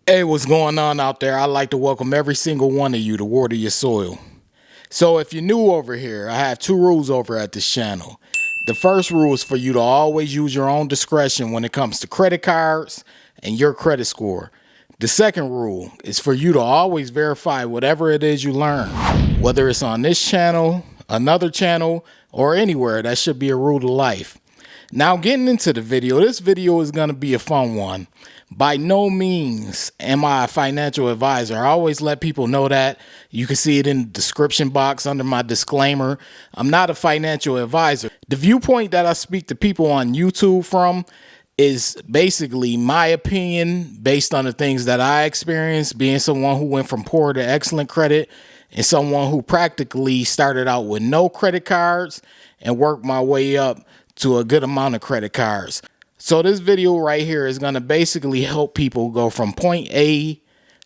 Hey, what's going on out there? I'd like to welcome every single one of you to Water Your Soil. So, if you're new over here, I have two rules over at this channel. The first rule is for you to always use your own discretion when it comes to credit cards and your credit score. The second rule is for you to always verify whatever it is you learn, whether it's on this channel, another channel, or anywhere. That should be a rule to life. Now, getting into the video, this video is going to be a fun one. By no means am I a financial advisor. I always let people know that. You can see it in the description box under my disclaimer. I'm not a financial advisor. The viewpoint that I speak to people on YouTube from is basically my opinion based on the things that I experienced, being someone who went from poor to excellent credit and someone who practically started out with no credit cards and worked my way up to a good amount of credit cards. So this video right here is going to basically help people go from point A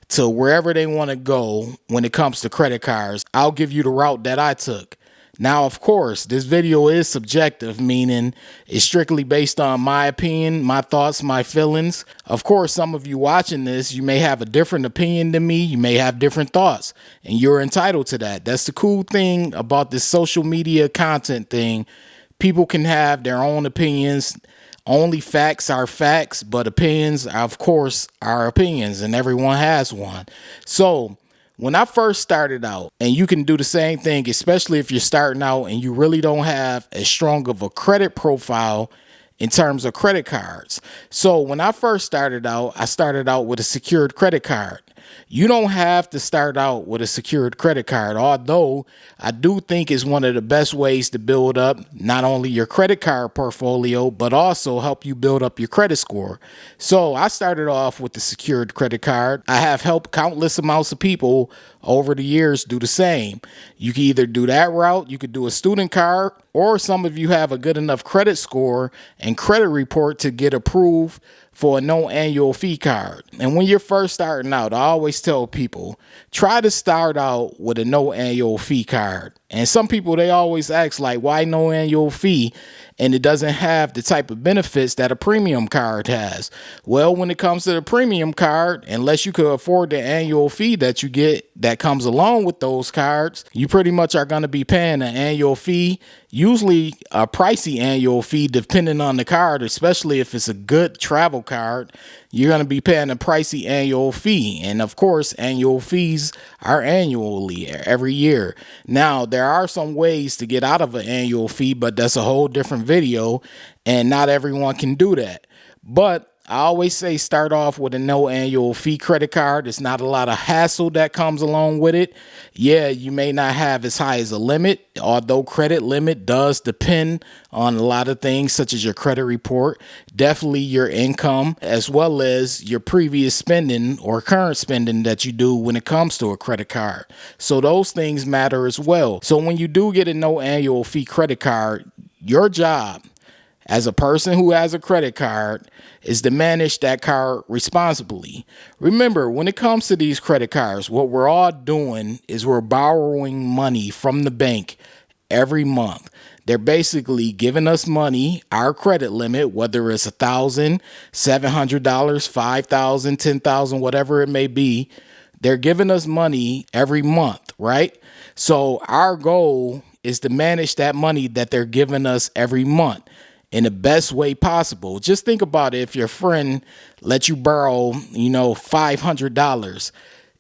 to wherever they want to go when it comes to credit cards. I'll give you the route that I took. Now, of course, this video is subjective, meaning it's strictly based on my opinion, my thoughts, my feelings. Of course, some of you watching this, you may have a different opinion than me. You may have different thoughts, and you're entitled to that. That's the cool thing about this social media content thing. People can have their own opinions. Only facts are facts, but opinions, of course, are opinions, and everyone has one. So when I first started out, and you can do the same thing, especially if you're starting out and you really don't have as strong of a credit profile in terms of credit cards. So when I first started out, I started out with a secured credit card. You don't have to start out with a secured credit card, although I do think it's one of the best ways to build up not only your credit card portfolio, but also help you build up your credit score. So I started off with the secured credit card. I have helped countless amounts of people over the years do the same. You can either do that route, you could do a student card, or some of you have a good enough credit score and credit report to get approved for a no annual fee card. And when you're first starting out, I always tell people, try to start out with a no annual fee card. And some people, they always ask, like, why no annual fee? And it doesn't have the type of benefits that a premium card has. Well, when it comes to the premium card, unless you could afford the annual fee that you get that comes along with those cards, you pretty much are going to be paying an annual fee, usually a pricey annual fee, depending on the card, especially if it's a good travel card. You're going to be paying a pricey annual fee. And of course, annual fees are annually every year. Now, there are some ways to get out of an annual fee, but that's a whole different video, and not everyone can do that. But I always say start off with a no annual fee credit card. It's not a lot of hassle that comes along with it. Yeah, you may not have as high as a limit, although credit limit does depend on a lot of things such as your credit report, definitely your income, as well as your previous spending or current spending that you do when it comes to a credit card. So those things matter as well. So when you do get a no annual fee credit card, your job as a person who has a credit card is to manage that card responsibly. Remember, when it comes to these credit cards, what we're all doing is we're borrowing money from the bank every month. They're basically giving us money, our credit limit, whether it's $1,000, $700, $5,000, $10,000, whatever it may be. They're giving us money every month, right? So our goal is to manage that money that they're giving us every month in the best way possible. Just think about it. If your friend lets you borrow, $500,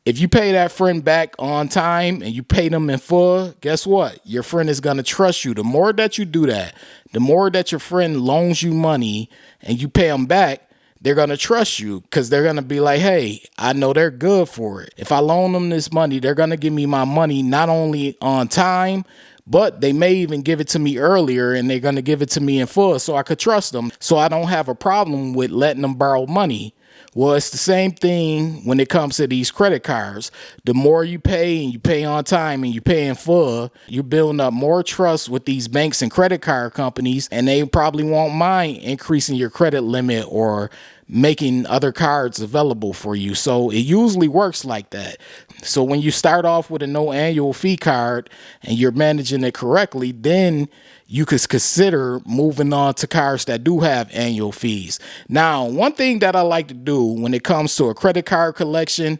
if you pay that friend back on time and you pay them in full, guess what? Your friend is going to trust you. The more that you do that, the more that your friend loans you money and you pay them back, they're going to trust you because they're going to be like, hey, I know they're good for it. If I loan them this money, they're going to give me my money not only on time, but they may even give it to me earlier, and they're going to give it to me in full so I could trust them. So I don't have a problem with letting them borrow money. Well, it's the same thing when it comes to these credit cards. The more you pay and you pay on time and you pay in full, you're building up more trust with these banks and credit card companies, and they probably won't mind increasing your credit limit or making other cards available for you. So it usually works like that. So when you start off with a no annual fee card and you're managing it correctly, then you could consider moving on to cars that do have annual fees. Now, one thing that I like to do when it comes to a credit card collection,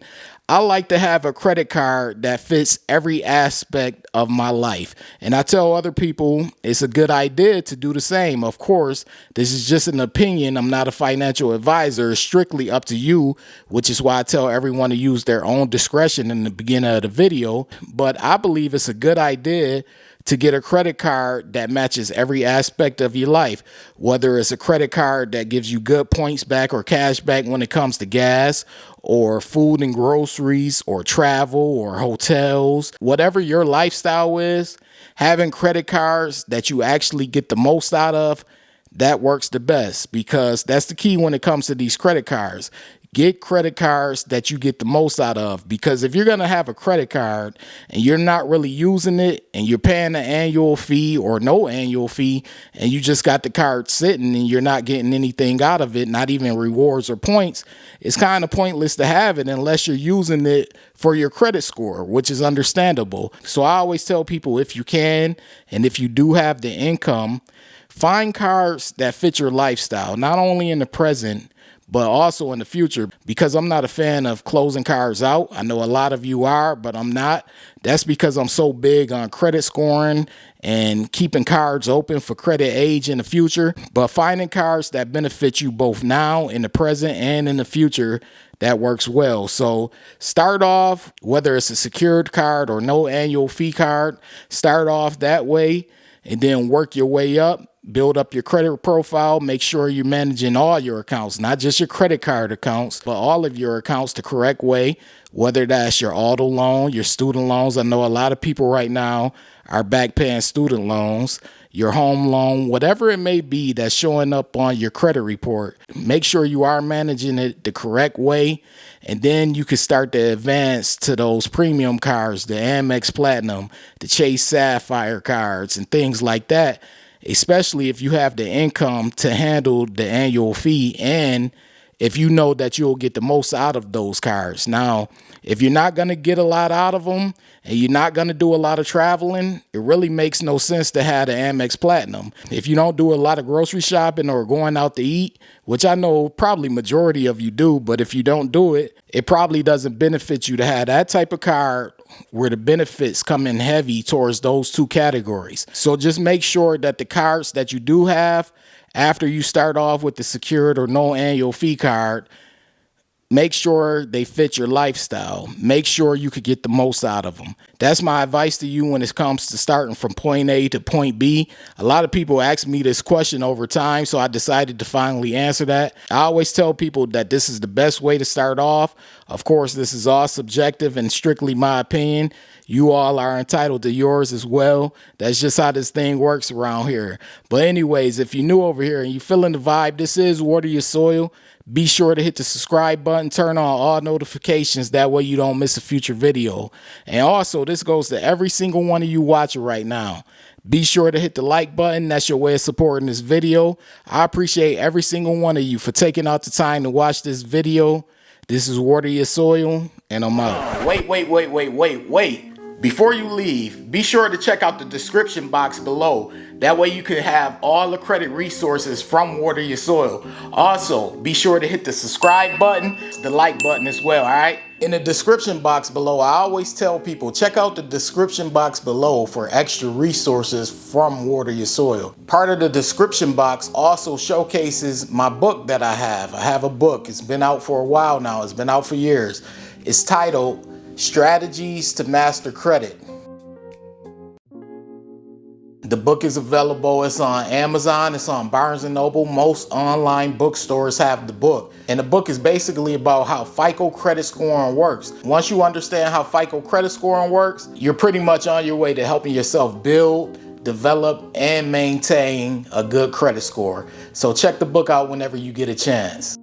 I like to have a credit card that fits every aspect of my life. And I tell other people it's a good idea to do the same. Of course, this is just an opinion. I'm not a financial advisor. It's strictly up to you, which is why I tell everyone to use their own discretion in the beginning of the video. But I believe it's a good idea to get a credit card that matches every aspect of your life, whether it's a credit card that gives you good points back or cash back when it comes to gas or food and groceries or travel or hotels, whatever your lifestyle is, having credit cards that you actually get the most out of, that works the best, because that's the key when it comes to these credit cards. Get credit cards that you get the most out of, because if you're going to have a credit card and you're not really using it and you're paying an annual fee or no annual fee and you just got the card sitting and you're not getting anything out of it, not even rewards or points, it's kind of pointless to have it unless you're using it for your credit score, which is understandable. So I always tell people, if you can and if you do have the income, find cards that fit your lifestyle, not only in the present, but also in the future, because I'm not a fan of closing cards out. I know a lot of you are, but I'm not. That's because I'm so big on credit scoring and keeping cards open for credit age in the future. But finding cards that benefit you both now, in the present, and in the future, that works well. So start off, whether it's a secured card or no annual fee card, start off that way and then work your way up. Build up your credit profile. Make sure you're managing all your accounts, not just your credit card accounts, but all of your accounts the correct way, whether that's your auto loan, your student loans. I know a lot of people right now are back paying student loans, your home loan, whatever it may be that's showing up on your credit report. Make sure you are managing it the correct way, and then you can start to advance to those premium cards, the Amex Platinum, the Chase Sapphire cards, and things like that, especially if you have the income to handle the annual fee and if you know that you'll get the most out of those cards. Now, if you're not going to get a lot out of them and you're not going to do a lot of traveling, it really makes no sense to have the Amex Platinum. If you don't do a lot of grocery shopping or going out to eat, which I know probably majority of you do, but if you don't do it, it probably doesn't benefit you to have that type of card where the benefits come in heavy towards those two categories. So just make sure that the cards that you do have, after you start off with the secured or no annual fee card, make sure they fit your lifestyle. Make sure you could get the most out of them. That's my advice to you when it comes to starting from point A to point B. A lot of people ask me this question over time, so I decided to finally answer that. I always tell people that this is the best way to start off. Of course, this is all subjective and strictly my opinion. You all are entitled to yours as well. That's just how this thing works around here. But anyways, if you're new over here and you feeling the vibe, this is Water Your Soil. Be sure to hit the subscribe button, turn on all notifications. That way you don't miss a future video. And also, this goes to every single one of you watching right now. Be sure to hit the like button. That's your way of supporting this video. I appreciate every single one of you for taking out the time to watch this video. This is Water Your Soil, and I'm out. Wait. Before you leave, be sure to check out the description box below. That way you can have all the credit resources from Water Your Soil. Also, be sure to hit the subscribe button, the like button as well, all right? In the description box below, I always tell people, check out the description box below for extra resources from Water Your Soil. Part of the description box also showcases my book that I have. I have a book. It's been out for a while now. It's been out for years. It's titled Strategies to Master Credit. The book is available. It's on Amazon. It's on Barnes & Noble. Most online bookstores have the book. And the book is basically about how FICO credit scoring works. Once you understand how FICO credit scoring works, you're pretty much on your way to helping yourself build, develop, and maintain a good credit score. So check the book out whenever you get a chance.